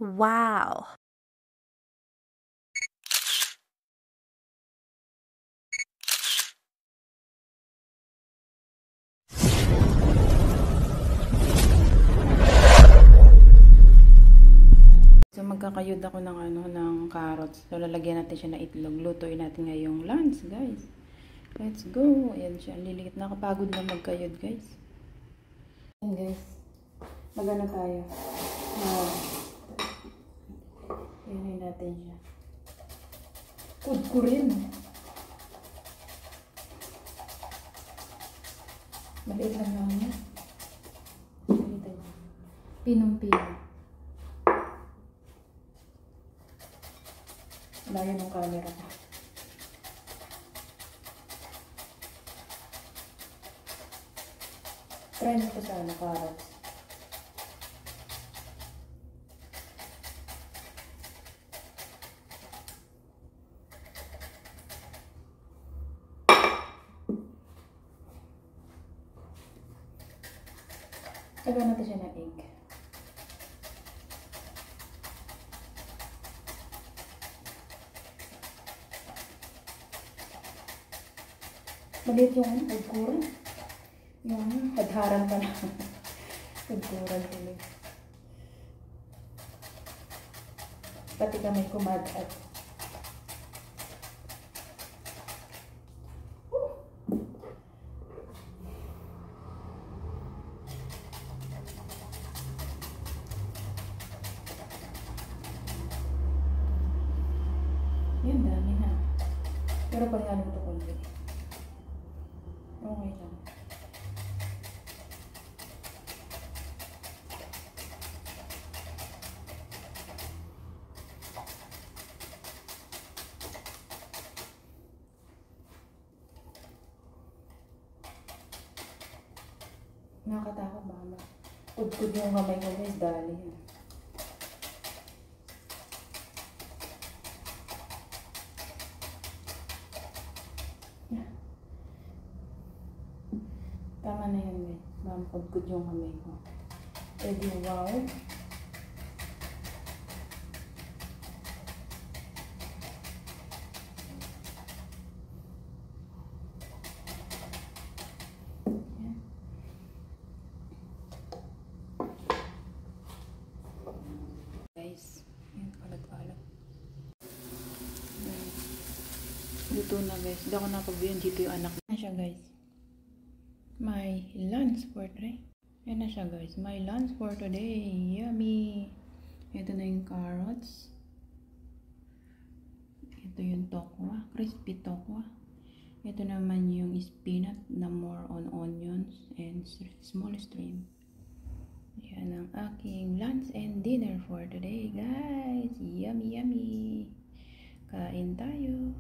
Wow! So magkakayod ako ng carrots. So lalagyan natin siya ng itlog. Lutuin natin ngayong lunch, guys. Let's go. Ayan siya. Lilikit. Nakapagod na magkayod, guys. Ayan, guys. Magana tayo. Ayan natin siya. Kudkurin. Maliit lang naman niya. Pinong-pinong. Layo ng camera ko. Try mo ito sa carrots. Lagyan natin siya ng egg. Maliit yung agkuran. Yung hadharan pa na. Agkuran tuloy. Pati kamay kumagat. Yan, dami na. Pero pag ano ito konti. Okay lang. Nakakatakot ba? Kudkud yung kamay ko, guys. Dali yan. Tama na yan, guys. Kudkud yung kamay ko. Eh di wow. Guys, yan, kalat-kalat. Luto na, guys. Hindi ako nakapagbiyan dito yung anak na siya, guys. My lunch for today. Yan na siya, guys. My lunch for today. Yummy! Ito na yung carrots. Ito yung tokwa. Crispy tokwa. Ito naman yung spinach na more on onions and small shrimp. Yan ang aking lunch and dinner for today, guys. Yummy, yummy. Kain tayo.